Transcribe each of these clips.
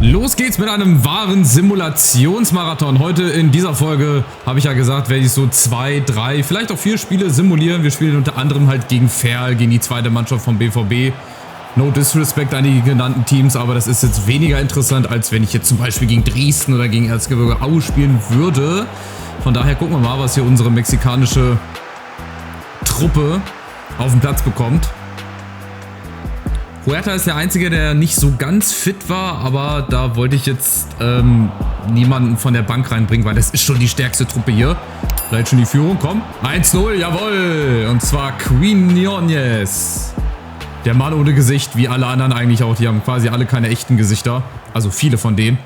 Los geht's mit einem wahren Simulationsmarathon. Heute in dieser Folge, habe ich ja gesagt, werde ich so 2, 3, vielleicht auch 4 Spiele simulieren. Wir spielen unter anderem halt gegen Ferl, gegen die zweite Mannschaft vom BVB. No disrespect an die genannten Teams, aber das ist jetzt weniger interessant, als wenn ich jetzt zum Beispiel gegen Dresden oder gegen Erzgebirge Aue spielen würde. Von daher gucken wir mal, was hier unsere mexikanische Truppe auf den Platz bekommt. Huerta ist der Einzige, der nicht so ganz fit war, aber da wollte ich jetzt niemanden von der Bank reinbringen, weil das ist schon die stärkste Truppe hier. Vielleicht schon die Führung, komm. 1-0, jawohl. Und zwar Quiñones. Der Mann ohne Gesicht, wie alle anderen eigentlich auch. Die haben quasi alle keine echten Gesichter. Also viele von denen.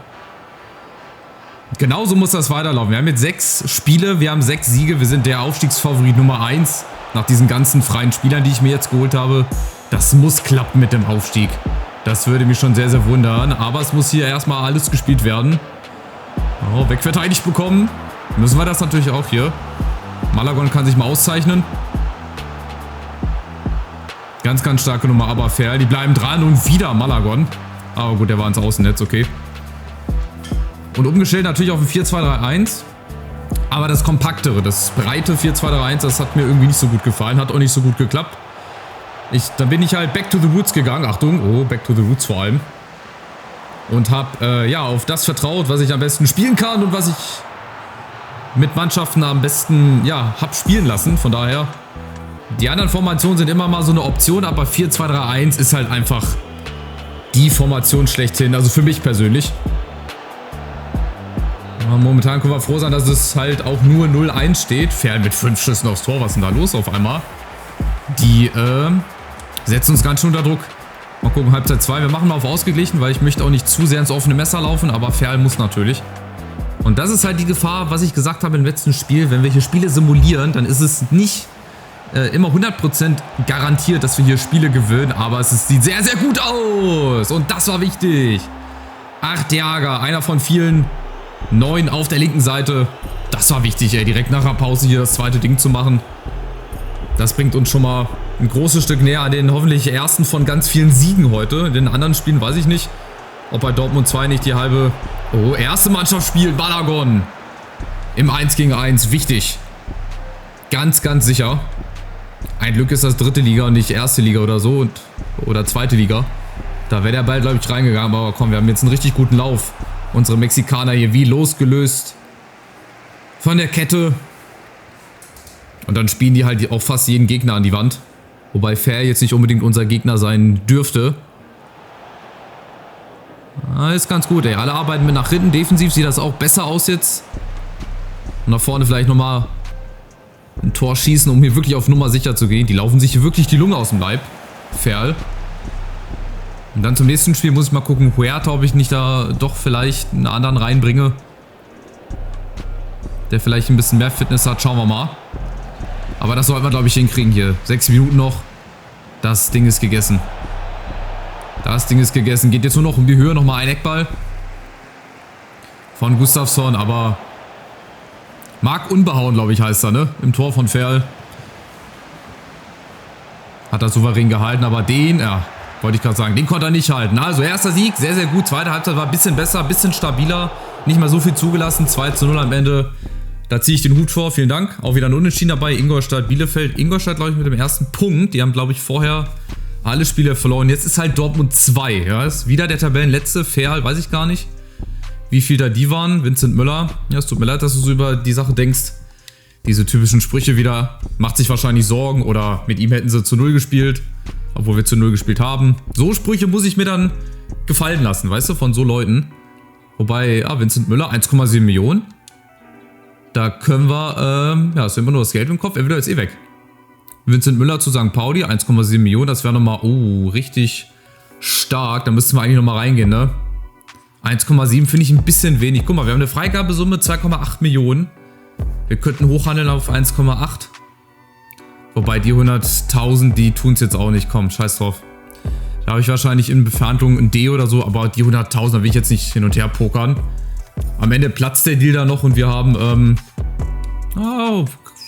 Genauso muss das weiterlaufen. Wir haben jetzt 6 Spiele, wir haben 6 Siege. Wir sind der Aufstiegsfavorit Nummer 1. Nach diesen ganzen freien Spielern, die ich mir jetzt geholt habe. Das muss klappen mit dem Aufstieg. Das würde mich schon sehr, sehr wundern. Aber es muss hier erstmal alles gespielt werden. Oh, wegverteidigt bekommen. Müssen wir das natürlich auch hier. Malagon kann sich mal auszeichnen. Ganz, ganz starke Nummer, aber fair. Die bleiben dran und wieder Malagon. Aber gut, der war ins Außennetz, okay. Und umgestellt natürlich auf ein 4-2-3-1. Aber das kompaktere, das breite 4-2-3-1, das hat mir irgendwie nicht so gut gefallen. Hat auch nicht so gut geklappt. Dann bin ich halt back to the roots gegangen. Achtung, oh, back to the roots vor allem. Und habe ja, auf das vertraut, was ich am besten spielen kann und was ich mit Mannschaften am besten, ja, hab spielen lassen. Von daher, die anderen Formationen sind immer mal so eine Option, aber 4-2-3-1 ist halt einfach die Formation schlechthin. Also für mich persönlich. Aber momentan können wir froh sein, dass es halt auch nur 0-1 steht. Fern mit 5 Schüssen aufs Tor. Was ist denn da los auf einmal? Die setzen uns ganz schön unter Druck. Mal gucken, Halbzeit 2. Wir machen mal auf ausgeglichen, weil ich möchte auch nicht zu sehr ins offene Messer laufen, aber Ferl muss natürlich. Und das ist halt die Gefahr, was ich gesagt habe im letzten Spiel. Wenn wir hier Spiele simulieren, dann ist es nicht immer 100% garantiert, dass wir hier Spiele gewinnen, aber sieht sehr, sehr gut aus. Und das war wichtig. Arteaga, einer von vielen 9 auf der linken Seite. Das war wichtig, ey, direkt nach der Pause hier das zweite Ding zu machen. Das bringt uns schon mal ein großes Stück näher an den hoffentlich ersten von ganz vielen Siegen heute. In den anderen Spielen weiß ich nicht, ob bei Dortmund 2 nicht die halbe... Oh, erste Mannschaft spielt Malagon. Im 1 gegen 1. Wichtig. Ganz, ganz sicher. Ein Glück ist das 3. Liga und nicht 1. Liga oder so. Oder 2. Liga. Da wäre der Ball, glaube ich, reingegangen. Aber komm, wir haben jetzt einen richtig guten Lauf. Unsere Mexikaner hier wie losgelöst von der Kette. Und dann spielen die halt auch fast jeden Gegner an die Wand. Wobei Fair jetzt nicht unbedingt unser Gegner sein dürfte. Ist ganz gut, ey. Alle arbeiten mit nach hinten. Defensiv sieht das auch besser aus jetzt. Und nach vorne vielleicht nochmal ein Tor schießen, um hier wirklich auf Nummer sicher zu gehen. Die laufen sich hier wirklich die Lunge aus dem Leib. Ferl. Und dann zum nächsten Spiel muss ich mal gucken, Huerta, ob ich nicht da doch vielleicht einen anderen reinbringe. Der vielleicht ein bisschen mehr Fitness hat. Schauen wir mal. Aber das sollten wir, glaube ich, hinkriegen hier. 6 Minuten noch. Das Ding ist gegessen. Das Ding ist gegessen. Geht jetzt nur noch um die Höhe. Nochmal ein Eckball. Von Gustafsson, aber... Marc Unbehauen, glaube ich, heißt er, ne? Im Tor von Ferl. Hat er souverän gehalten, aber den... Ja, wollte ich gerade sagen. Den konnte er nicht halten. Also, erster Sieg. Sehr, sehr gut. Zweite Halbzeit war ein bisschen besser, ein bisschen stabiler. Nicht mehr so viel zugelassen. 2:0 am Ende. Da ziehe ich den Hut vor, vielen Dank. Auch wieder ein Unentschieden dabei, Ingolstadt, Bielefeld. Ingolstadt, glaube ich, mit dem ersten Punkt. Die haben, glaube ich, vorher alle Spiele verloren. Jetzt ist halt Dortmund 2. Ja, ist wieder der Tabellenletzte. Fair, weiß ich gar nicht, wie viel da die waren. Vincent Müller. Ja, es tut mir leid, dass du so über die Sache denkst. Diese typischen Sprüche wieder. Macht sich wahrscheinlich Sorgen oder mit ihm hätten sie zu 0 gespielt. Obwohl wir zu 0 gespielt haben. So Sprüche muss ich mir dann gefallen lassen, weißt du, von so Leuten. Wobei, ja, Vincent Müller, 1,7 Millionen. Da können wir, ja, ist immer nur das Geld im Kopf. Er will jetzt eh weg. Vincent Müller zu St. Pauli, 1,7 Millionen. Das wäre nochmal, oh, richtig stark. Da müssten wir eigentlich nochmal reingehen, ne? 1,7 finde ich ein bisschen wenig. Guck mal, wir haben eine Freigabesumme 2,8 Millionen. Wir könnten hochhandeln auf 1,8. Wobei die 100.000, die tun es jetzt auch nicht. Komm, scheiß drauf. Da habe ich wahrscheinlich in Verhandlungen ein D oder so. Aber die 100.000, da will ich jetzt nicht hin und her pokern. Am Ende platzt der Deal da noch und wir haben,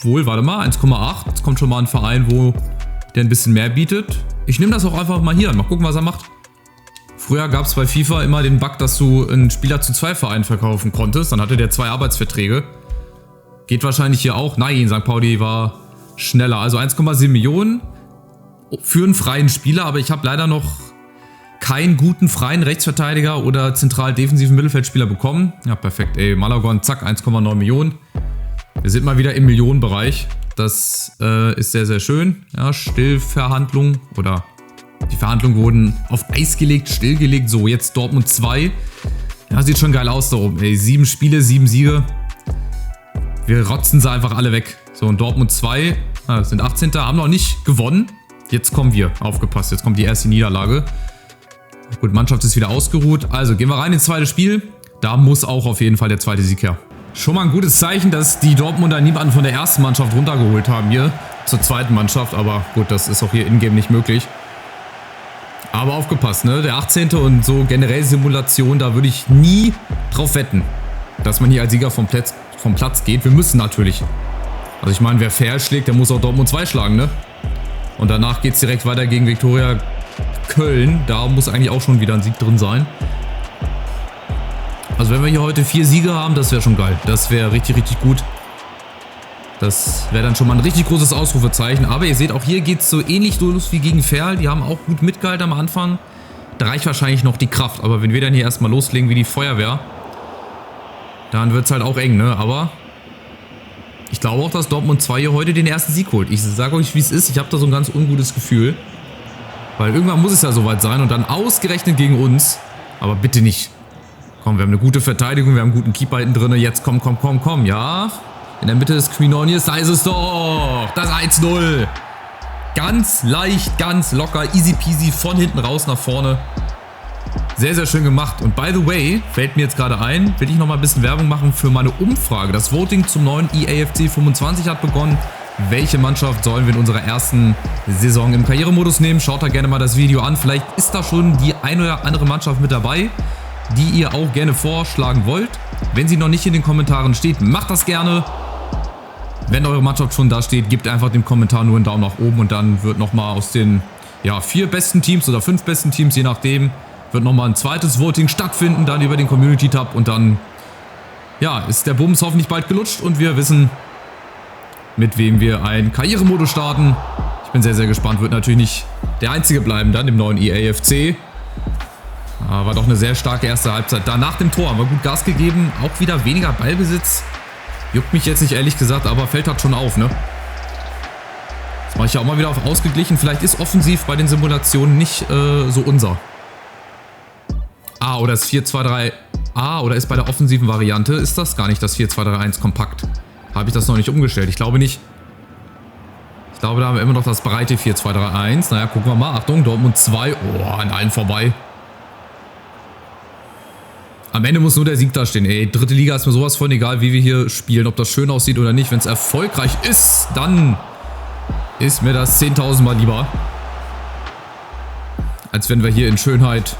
wohl, warte mal, 1,8. Jetzt kommt schon mal ein Verein, wo der ein bisschen mehr bietet. Ich nehme das auch einfach mal hier. Mal gucken, was er macht. Früher gab es bei FIFA immer den Bug, dass du einen Spieler zu 2 Vereinen verkaufen konntest. Dann hatte der 2 Arbeitsverträge. Geht wahrscheinlich hier auch. Nein, St. Pauli war schneller. Also 1,7 Millionen für einen freien Spieler. Aber ich habe leider noch keinen guten freien Rechtsverteidiger oder zentral defensiven Mittelfeldspieler bekommen. Ja, perfekt. Ey, Malagon, zack, 1,9 Millionen. Wir sind mal wieder im Millionenbereich. Das ist sehr, sehr schön. Ja, Stillverhandlungen oder die Verhandlungen wurden auf Eis gelegt, stillgelegt. So, jetzt Dortmund 2. Ja, sieht schon geil aus da oben. Ey, 7 Spiele, 7 Siege. Wir rotzen sie einfach alle weg. So, und Dortmund 2 sind 18. Haben noch nicht gewonnen. Jetzt kommen wir. Aufgepasst, jetzt kommt die erste Niederlage. Gut, Mannschaft ist wieder ausgeruht. Also, gehen wir rein ins zweite Spiel. Da muss auch auf jeden Fall der zweite Sieg her. Schon mal ein gutes Zeichen, dass die Dortmunder niemanden von der ersten Mannschaft runtergeholt haben hier zur zweiten Mannschaft. Aber gut, das ist auch hier in-game nicht möglich. Aber aufgepasst, ne? Der 18. und so generell Simulation, da würde ich nie drauf wetten, dass man hier als Sieger vom Platz geht. Wir müssen natürlich. Also ich meine, wer fair schlägt, der muss auch Dortmund 2 schlagen, ne? Und danach geht es direkt weiter gegen Viktoria Köln. Da muss eigentlich auch schon wieder ein Sieg drin sein. Also wenn wir hier heute 4 Siege haben, das wäre schon geil. Das wäre richtig, richtig gut. Das wäre dann schon mal ein richtig großes Ausrufezeichen. Aber ihr seht, auch hier geht es so ähnlich los wie gegen Ferl. Die haben auch gut mitgehalten am Anfang. Da reicht wahrscheinlich noch die Kraft. Aber wenn wir dann hier erstmal loslegen wie die Feuerwehr, dann wird es halt auch eng, ne? Aber ich glaube auch, dass Dortmund 2 hier heute den ersten Sieg holt. Ich sage euch, wie es ist. Ich habe da so ein ganz ungutes Gefühl. Weil irgendwann muss es ja soweit sein. Und dann ausgerechnet gegen uns. Aber bitte nicht. Komm, wir haben eine gute Verteidigung. Wir haben einen guten Keeper hinten drin. Jetzt komm, komm, komm, komm. Ja. In der Mitte des Quinonius. Da ist es doch. Das 1-0. Ganz leicht, ganz locker. Easy peasy. Von hinten raus nach vorne. Sehr, sehr schön gemacht. Und by the way, fällt mir jetzt gerade ein, will ich noch mal ein bisschen Werbung machen für meine Umfrage. Das Voting zum neuen EAFC 25 hat begonnen. Welche Mannschaft sollen wir in unserer ersten Saison im Karrieremodus nehmen? Schaut da gerne mal das Video an. Vielleicht ist da schon die eine oder andere Mannschaft mit dabei, die ihr auch gerne vorschlagen wollt. Wenn sie noch nicht in den Kommentaren steht, macht das gerne. Wenn eure Mannschaft schon da steht, gebt einfach dem Kommentar nur einen Daumen nach oben und dann wird nochmal aus den 4 besten Teams oder 5 besten Teams, je nachdem, wird nochmal ein zweites Voting stattfinden, dann über den Community-Tab und dann ist der Bums hoffentlich bald gelutscht und wir wissen, mit wem wir einen Karrieremodus starten. Ich bin sehr, sehr gespannt. Wird natürlich nicht der einzige bleiben dann im neuen EAFC. War doch eine sehr starke erste Halbzeit. Da nach dem Tor haben wir gut Gas gegeben. Auch wieder weniger Ballbesitz. Juckt mich jetzt nicht, ehrlich gesagt, aber fällt halt schon auf, ne? Das mache ich ja auch mal wieder auf ausgeglichen. Vielleicht ist offensiv bei den Simulationen nicht so unser. Oder das 4-2-3. Oder ist bei der offensiven Variante, ist das gar nicht das 4-2-3-1 kompakt. Habe ich das noch nicht umgestellt? Ich glaube nicht. Ich glaube, da haben wir immer noch das breite 4-2-3-1. Naja, gucken wir mal. Achtung, Dortmund 2. An allen vorbei. Am Ende muss nur der Sieg da stehen. Ey, dritte Liga ist mir sowas von egal, wie wir hier spielen. Ob das schön aussieht oder nicht. Wenn es erfolgreich ist, dann ist mir das 10.000 Mal lieber. Als wenn wir hier in Schönheit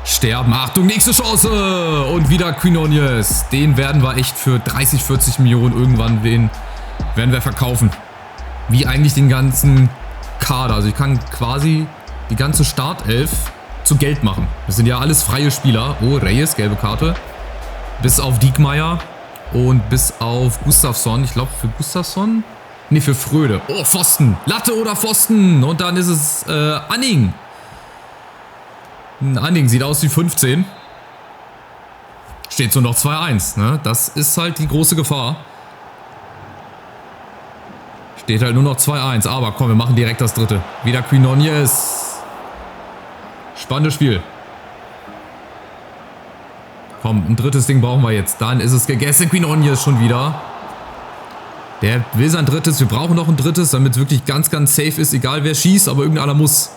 sterben. Achtung, nächste Chance. Und wieder Quinonius. Den werden wir echt für 30, 40 Millionen irgendwann werden wir verkaufen. Wie eigentlich den ganzen Kader. Also ich kann quasi die ganze Startelf zu Geld machen. Das sind ja alles freie Spieler. Reyes, gelbe Karte. Bis auf Diekmeyer und bis auf Gustafsson. Ich glaube für Gustafsson? Ne, für Fröde. Pfosten. Latte oder Pfosten. Und dann ist es Anning. Anning sieht aus wie 15. Steht so noch 2-1. Ne? Das ist halt die große Gefahr. Steht halt nur noch 2-1. Aber komm, wir machen direkt das dritte. Wieder Quinonius. Spannendes Spiel. Komm, ein drittes Ding brauchen wir jetzt. Dann ist es gegessen. Quinonius schon wieder. Der will sein drittes. Wir brauchen noch ein drittes, damit es wirklich ganz, ganz safe ist. Egal wer schießt, aber irgendeiner muss.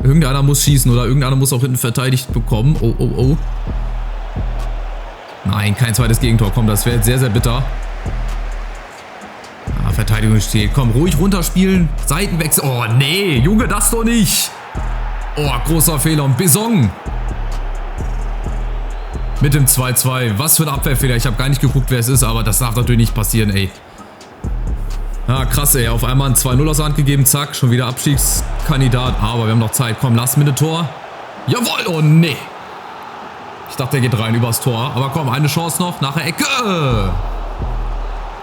Irgendeiner muss schießen oder irgendeiner muss auch hinten verteidigt bekommen. Oh. Nein, kein zweites Gegentor. Komm, das wäre jetzt sehr, sehr bitter. Verteidigung steht. Komm, ruhig runterspielen. Seitenwechsel. Nee, Junge, das doch nicht. Großer Fehler. Und Besong. Mit dem 2-2. Was für ein Abwehrfehler. Ich habe gar nicht geguckt, wer es ist, aber das darf natürlich nicht passieren, ey. Krass, ey. Auf einmal ein 2-0 aus der Hand gegeben. Zack, schon wieder Abstiegskandidat. Aber wir haben noch Zeit. Komm, Last-Minute-Tor. Jawohl, oh nee. Ich dachte, der geht rein übers Tor. Aber komm, eine Chance noch nach der Ecke.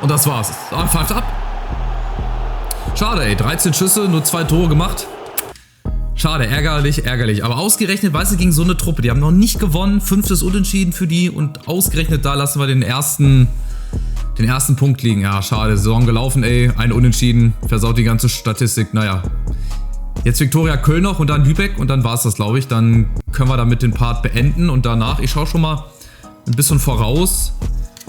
Und das war's. Pfeift ab. Schade, ey. 13 Schüsse, nur 2 Tore gemacht. Schade, ärgerlich, ärgerlich. Aber ausgerechnet, weißt du, gegen so eine Truppe, die haben noch nicht gewonnen. 5. Unentschieden für die. Und ausgerechnet da lassen wir den ersten Punkt liegen. Ja, schade. Saison gelaufen, ey. Ein Unentschieden. Versaut die ganze Statistik. Naja. Jetzt Viktoria Köln noch und dann Lübeck. Und dann war's das, glaube ich. Dann können wir damit den Part beenden. Und danach, ich schaue schon mal ein bisschen voraus,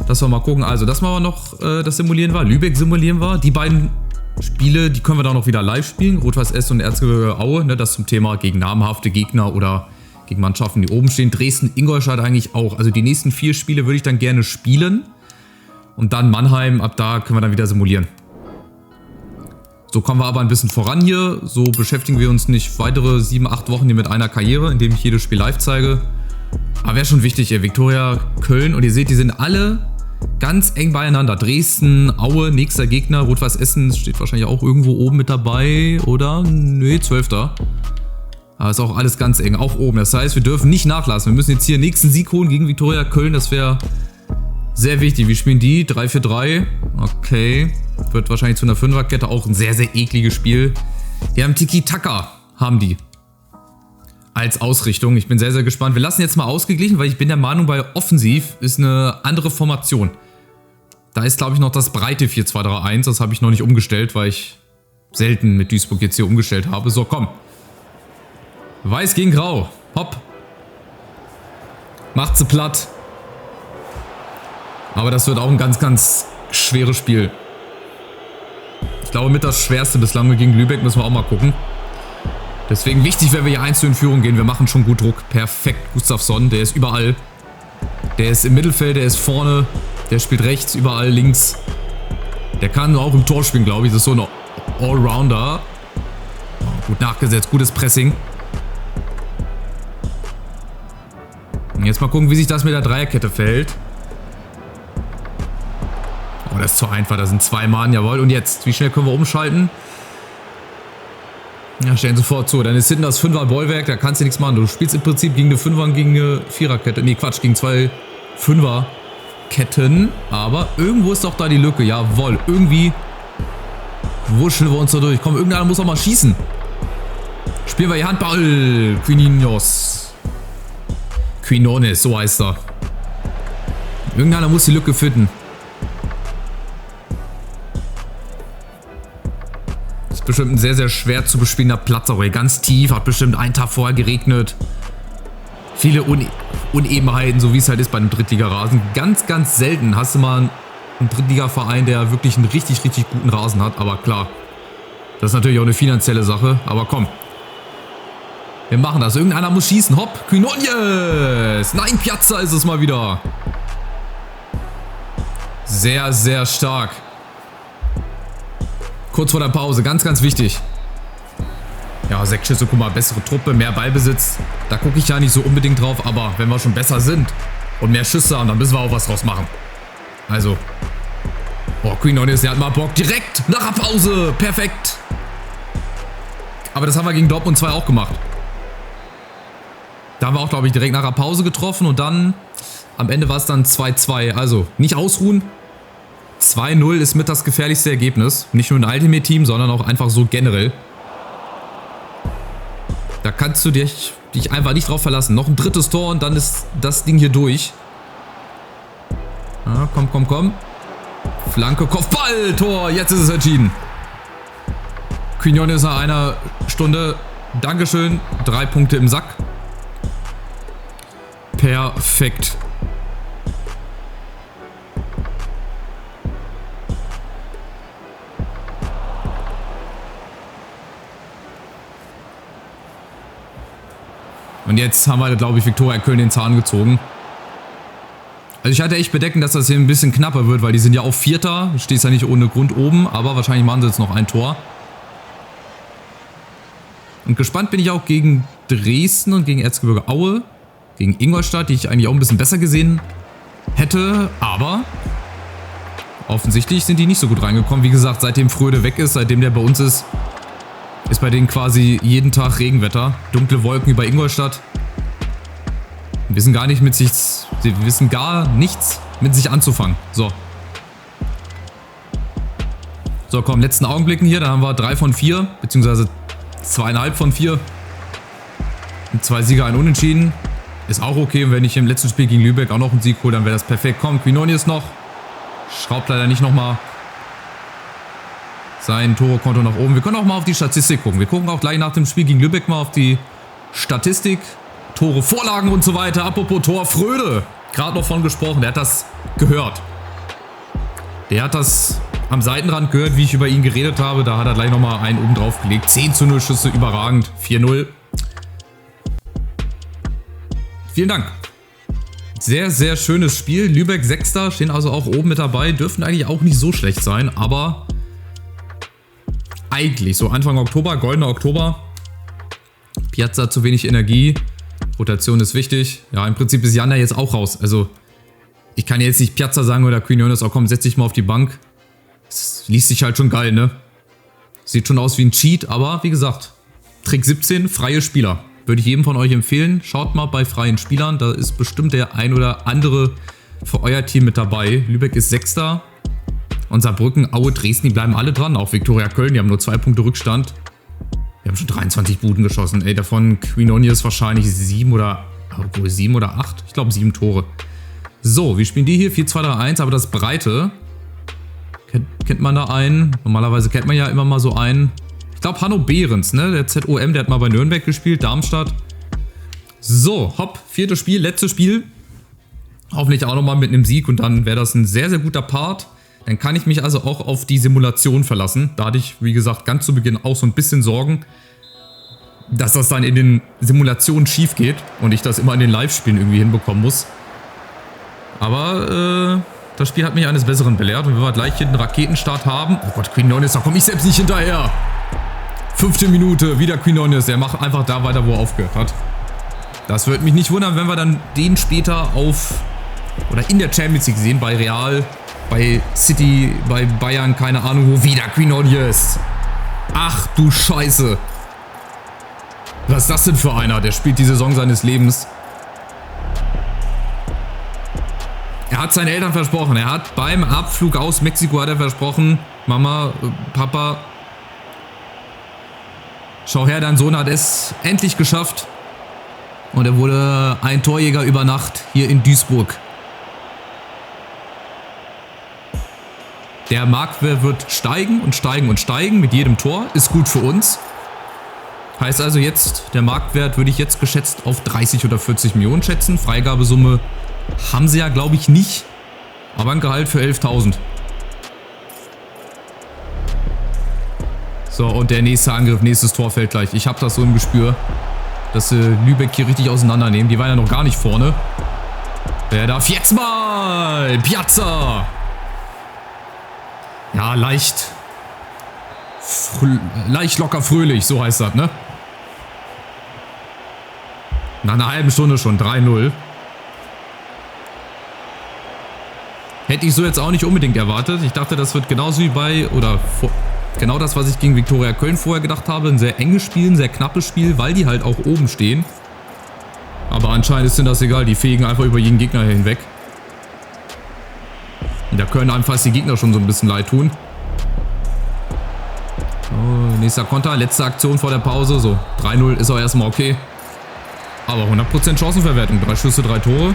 dass wir mal gucken. Also, das machen wir noch, das simulieren wir. Lübeck simulieren wir. Die beiden Spiele, die können wir dann noch wieder live spielen. Rot-Weiß Essen und Erzgebirge Aue. Ne, das zum Thema gegen namhafte Gegner oder gegen Mannschaften, die oben stehen. Dresden, Ingolstadt eigentlich auch. Also die nächsten 4 Spiele würde ich dann gerne spielen. Und dann Mannheim, ab da können wir dann wieder simulieren. So kommen wir aber ein bisschen voran hier. So beschäftigen wir uns nicht weitere 7, 8 Wochen hier mit einer Karriere, indem ich jedes Spiel live zeige. Aber wäre schon wichtig, ey. Viktoria Köln. Und ihr seht, die sind alle ganz eng beieinander. Dresden, Aue, nächster Gegner. Rot-Weiß Essen steht wahrscheinlich auch irgendwo oben mit dabei, oder? Nee, 12. Aber ist auch alles ganz eng, auch oben. Das heißt, wir dürfen nicht nachlassen. Wir müssen jetzt hier nächsten Sieg holen gegen Viktoria Köln. Das wäre sehr wichtig. Wie spielen die? 3-4-3. Okay. Wird wahrscheinlich zu einer 5er-Kette. Auch ein sehr, sehr ekliges Spiel. Die haben Tiki-Taka, haben die. Als Ausrichtung. Ich bin sehr, sehr gespannt. Wir lassen jetzt mal ausgeglichen, weil ich bin der Meinung, bei Offensiv ist eine andere Formation. Da ist, glaube ich, noch das breite 4-2-3-1. Das habe ich noch nicht umgestellt, weil ich selten mit Duisburg jetzt hier umgestellt habe. So, komm. Weiß gegen Grau. Hopp. Macht sie platt. Aber das wird auch ein ganz, ganz schweres Spiel. Ich glaube, mit das Schwerste bislang gegen Lübeck müssen wir auch mal gucken. Deswegen wichtig, wenn wir hier 1 in Führung gehen. Wir machen schon gut Druck. Perfekt. Gustafsson, der ist überall. Der ist im Mittelfeld, der ist vorne. Der spielt rechts, überall links. Der kann auch im Tor spielen, glaube ich. Das ist so ein Allrounder. Gut nachgesetzt, gutes Pressing. Und jetzt mal gucken, wie sich das mit der Dreierkette verhält. Oh, das ist zu einfach. Da sind 2 Mann, jawohl. Und jetzt, wie schnell können wir umschalten? Ja, stellen sofort zu. Dann ist hinten das 5er-Bollwerk, da kannst du nichts machen. Du spielst im Prinzip gegen eine 5er und gegen eine 4er-Kette. Nee, Quatsch, gegen 2 5er-Ketten. Aber irgendwo ist doch da die Lücke. Jawohl, irgendwie wuscheln wir uns da durch. Komm, irgendeiner muss auch mal schießen. Spielen wir hier Handball. Quinones, so heißt er. Irgendeiner muss die Lücke finden. Bestimmt ein sehr, sehr schwer zu bespielender Platz, auch hier ganz tief, hat bestimmt einen Tag vorher geregnet. Viele Unebenheiten, so wie es halt ist bei einem Drittliga-Rasen. Ganz, ganz selten hast du mal einen Drittliga-Verein, der wirklich einen richtig, richtig guten Rasen hat. Aber klar, das ist natürlich auch eine finanzielle Sache. Aber komm, wir machen das. Irgendeiner muss schießen. Hopp, Quinones. Nein, Piazza ist es mal wieder. Sehr, sehr stark. Kurz vor der Pause, ganz, ganz wichtig. Ja, 6 Schüsse, guck mal, bessere Truppe, mehr Ballbesitz. Da gucke ich ja nicht so unbedingt drauf, aber wenn wir schon besser sind und mehr Schüsse haben, dann müssen wir auch was draus machen. Also. Oh, Quinones, der hat mal Bock. Direkt nach der Pause. Perfekt. Aber das haben wir gegen Dortmund 2 auch gemacht. Da haben wir auch, glaube ich, direkt nach der Pause getroffen und dann am Ende war es dann 2-2. Also, nicht ausruhen. 2-0 ist mit das gefährlichste Ergebnis. Nicht nur ein Ultimate-Team, sondern auch einfach so generell. Da kannst du dich einfach nicht drauf verlassen. Noch ein drittes Tor und dann ist das Ding hier durch. Ja, komm, komm, komm. Flanke, Kopfball, Tor. Jetzt ist es entschieden. Quinones nach einer Stunde. Dankeschön. 3 Punkte im Sack. Perfekt. Und jetzt haben wir, glaube ich, Viktoria Köln den Zahn gezogen. Also ich hatte echt Bedenken, dass das hier ein bisschen knapper wird, weil die sind ja auch Vierter. Du stehst ja nicht ohne Grund oben, aber wahrscheinlich machen sie jetzt noch ein Tor. Und gespannt bin ich auch gegen Dresden und gegen Erzgebirge Aue. Gegen Ingolstadt, die ich eigentlich auch ein bisschen besser gesehen hätte. Aber offensichtlich sind die nicht so gut reingekommen. Wie gesagt, seitdem Fröde weg ist, seitdem der bei uns ist bei denen quasi jeden Tag Regenwetter. Dunkle Wolken über Ingolstadt. wissen gar nichts mit sich anzufangen. So. So, komm, letzten Augenblicken hier. Dann haben wir 3 von 4, beziehungsweise 2,5 von 4. 2 Sieger, ein Unentschieden. Ist auch okay. Und wenn ich im letzten Spiel gegen Lübeck auch noch einen Sieg hole, dann wäre das perfekt. Komm, Quinones noch. Schraubt leider nicht nochmal sein Tore-Konto nach oben. Wir können auch mal auf die Statistik gucken. Wir gucken auch gleich nach dem Spiel gegen Lübeck mal auf die Statistik. Tore, Vorlagen und so weiter. Apropos Tor, Fröde. Gerade noch von gesprochen. Der hat das gehört. Der hat das am Seitenrand gehört, wie ich über ihn geredet habe. Da hat er gleich nochmal einen oben drauf gelegt. 10:0 Schüsse, überragend. 4:0. Vielen Dank. Sehr, sehr schönes Spiel. Lübeck 6. Stehen also auch oben mit dabei. Dürften eigentlich auch nicht so schlecht sein, aber eigentlich so Anfang Oktober, goldener Oktober. Piazza zu wenig Energie. Rotation ist wichtig. Ja, im Prinzip ist Janda jetzt auch raus. Also, ich kann jetzt nicht Piazza sagen oder Quinones, oh komm, setz dich mal auf die Bank. Das liest sich halt schon geil, ne? Sieht schon aus wie ein Cheat, aber wie gesagt, Trick 17, freie Spieler. Würde ich jedem von euch empfehlen. Schaut mal bei freien Spielern, da ist bestimmt der ein oder andere für euer Team mit dabei. Lübeck ist 6. Und Saarbrücken, Aue, Dresden, die bleiben alle dran. Auch Viktoria Köln, die haben nur 2 Punkte Rückstand. Wir haben schon 23 Buden geschossen. Ey, davon Quinones wahrscheinlich 7 oder 8. Ich glaube 7 Tore. So, wir spielen die hier 4-2-3-1, aber das Breite. Kennt man da einen? Normalerweise kennt man ja immer mal so einen. Ich glaube Hanno Behrens, ne? Der ZOM, der hat mal bei Nürnberg gespielt, Darmstadt. So, hopp, 4. Spiel, letztes Spiel. Hoffentlich auch nochmal mit einem Sieg und dann wäre das ein sehr, sehr guter Part. Dann kann ich mich also auch auf die Simulation verlassen. Da hatte ich, wie gesagt, ganz zu Beginn auch so ein bisschen Sorgen, dass das dann in den Simulationen schief geht und ich das immer in den Live-Spielen irgendwie hinbekommen muss. Aber das Spiel hat mich eines Besseren belehrt. Und wenn wir gleich hier einen Raketenstart haben... Oh Gott, Quinones, da komme ich selbst nicht hinterher. 5. Minute, wieder Quinones. Der macht einfach da weiter, wo er aufgehört hat. Das würde mich nicht wundern, wenn wir dann den später auf... Oder in der Champions League sehen, bei Real, bei City, bei Bayern, keine Ahnung wo. Wieder Quinones. Ach du Scheiße. Was ist das denn für einer? Der spielt die Saison seines Lebens. Er hat seinen Eltern versprochen. Er hat beim Abflug aus Mexiko hat er versprochen, Mama, Papa, schau her, dein Sohn hat es endlich geschafft. Und er wurde ein Torjäger über Nacht hier in Duisburg. Der Marktwert wird steigen und steigen und steigen mit jedem Tor. Ist gut für uns. Heißt also jetzt, der Marktwert würde ich jetzt geschätzt auf 30 oder 40 Millionen schätzen. Freigabesumme haben sie ja, glaube ich, nicht. Aber ein Gehalt für 11.000. So, und der nächste Angriff, nächstes Tor fällt gleich. Ich habe das so im Gespür, dass sie Lübeck hier richtig auseinandernehmen. Die waren ja noch gar nicht vorne. Wer darf jetzt mal? Piazza! Ja, leicht locker fröhlich, so heißt das, ne? Nach einer halben Stunde schon, 3-0. Hätte ich so jetzt auch nicht unbedingt erwartet. Ich dachte, das wird genauso wie bei, genau das, was ich gegen Viktoria Köln vorher gedacht habe. Ein sehr enges Spiel, ein sehr knappes Spiel, weil die halt auch oben stehen. Aber anscheinend ist denen das egal. Die fegen einfach über jeden Gegner hinweg. Und da können einem fast die Gegner schon so ein bisschen leid tun. So, nächster Konter, letzte Aktion vor der Pause. So, 3-0 ist auch erstmal okay. Aber 100% Chancenverwertung. 3 Schüsse, 3 Tore.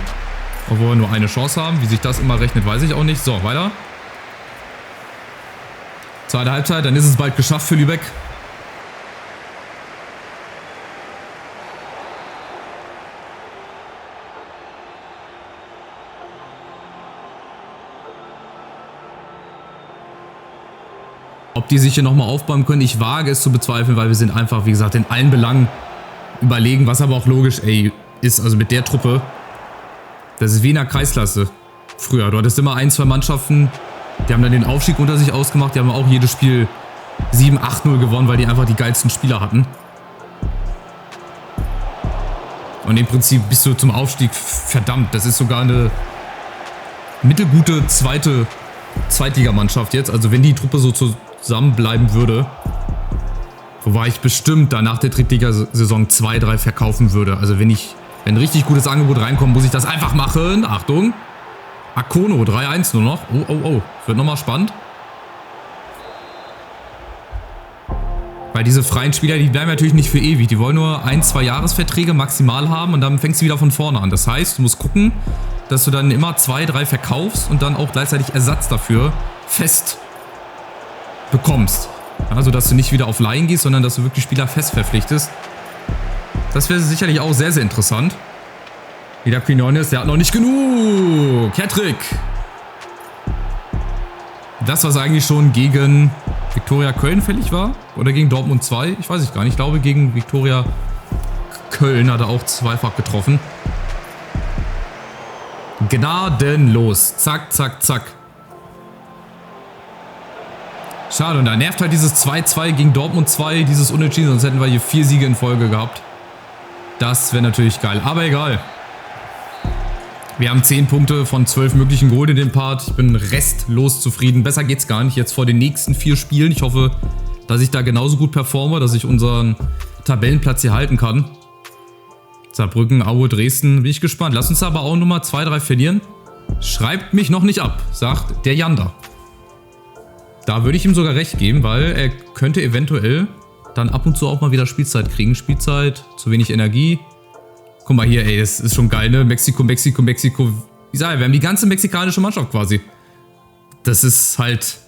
Obwohl wir nur eine Chance haben. Wie sich das immer rechnet, weiß ich auch nicht. So, weiter. Zweite Halbzeit, dann ist es bald geschafft für Lübeck. Ob die sich hier nochmal aufbauen können, ich wage es zu bezweifeln, weil wir sind einfach, wie gesagt, in allen Belangen überlegen, was aber auch logisch ist. Also mit der Truppe, das ist wie in der Kreisklasse früher. Du hattest immer 1, 2 Mannschaften, die haben dann den Aufstieg unter sich ausgemacht, die haben auch jedes Spiel 7-8-0 gewonnen, weil die einfach die geilsten Spieler hatten. Und im Prinzip bist du zum Aufstieg verdammt. Das ist sogar eine mittelgute Zweitligamannschaft jetzt. Also wenn die Truppe so zusammenbleiben würde, wobei ich bestimmt dann nach der Drittligasaison 2, 3 verkaufen würde. Also wenn Wenn ein richtig gutes Angebot reinkommt, muss ich das einfach machen. Achtung. Akono, 3-1 nur noch. Oh, oh, oh. Wird nochmal spannend. Weil diese freien Spieler, die bleiben natürlich nicht für ewig. Die wollen nur 1-2 Jahresverträge maximal haben und dann fängst du wieder von vorne an. Das heißt, du musst gucken, dass du dann immer 2, 3 verkaufst und dann auch gleichzeitig Ersatz dafür fest bekommst. Also, dass du nicht wieder auf Leihen gehst, sondern dass du wirklich Spieler fest verpflichtest. Das wäre sicherlich auch sehr, sehr interessant. Wieder Quinones, der hat noch nicht genug. Hattrick. Das, was eigentlich schon gegen Viktoria Köln fällig war? Oder gegen Dortmund 2? Ich weiß es gar nicht. Ich glaube, gegen Viktoria Köln hat er auch zweifach getroffen. Gnadenlos. Zack, zack, zack. Schade, und da nervt halt dieses 2-2 gegen Dortmund 2, dieses Unentschieden, sonst hätten wir hier 4 Siege in Folge gehabt. Das wäre natürlich geil, aber egal. Wir haben 10 Punkte von 12 möglichen geholt in dem Part. Ich bin restlos zufrieden. Besser geht's gar nicht jetzt vor den nächsten 4 Spielen. Ich hoffe, dass ich da genauso gut performe, dass ich unseren Tabellenplatz hier halten kann. Saarbrücken, Aue, Dresden, bin ich gespannt. Lass uns aber auch Nummer 2, 3 verlieren. Schreibt mich noch nicht ab, sagt der Janda. Da würde ich ihm sogar recht geben, weil er könnte eventuell dann ab und zu auch mal wieder Spielzeit kriegen. Spielzeit, zu wenig Energie. Guck mal hier, ey, das ist schon geil, ne? Mexiko, Mexiko, Mexiko. Ich sage, wir haben die ganze mexikanische Mannschaft quasi. Das ist halt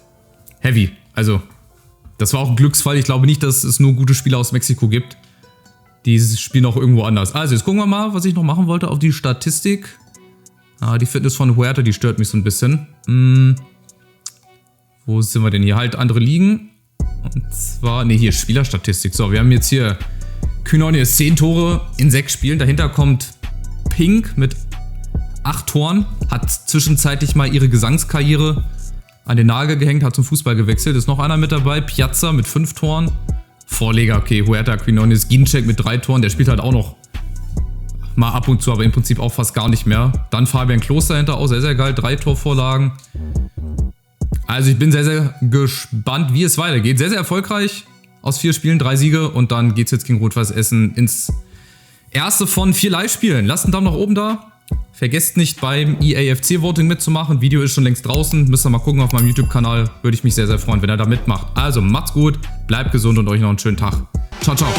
heavy. Also, das war auch ein Glücksfall. Ich glaube nicht, dass es nur gute Spieler aus Mexiko gibt. Die spielen auch irgendwo anders. Also, jetzt gucken wir mal, was ich noch machen wollte auf die Statistik. Ah, die Fitness von Huerta, die stört mich so ein bisschen. Wo sind wir denn hier? Halt andere Ligen. Und zwar, ne, hier Spielerstatistik. So, wir haben jetzt hier Quinones 10 Tore in 6 Spielen. Dahinter kommt Pink mit 8 Toren. Hat zwischenzeitlich mal ihre Gesangskarriere an den Nagel gehängt, hat zum Fußball gewechselt. Ist noch einer mit dabei. Piazza mit 5 Toren. Vorleger, okay, Huerta, Quinones, Ginczek mit 3 Toren. Der spielt halt auch noch mal ab und zu, aber im Prinzip auch fast gar nicht mehr. Dann Fabian Klos dahinter, auch sehr, sehr geil. 3 Torvorlagen. Also ich bin sehr, sehr gespannt, wie es weitergeht. Sehr, sehr erfolgreich. Aus 4 Spielen 3 Siege und dann geht es jetzt gegen Rot-Weiß Essen ins erste von 4 Live-Spielen. Lasst einen Daumen nach oben da. Vergesst nicht beim EAFC-Voting mitzumachen. Video ist schon längst draußen. Müsst ihr mal gucken auf meinem YouTube-Kanal. Würde ich mich sehr, sehr freuen, wenn ihr da mitmacht. Also macht's gut, bleibt gesund und euch noch einen schönen Tag. Ciao, ciao.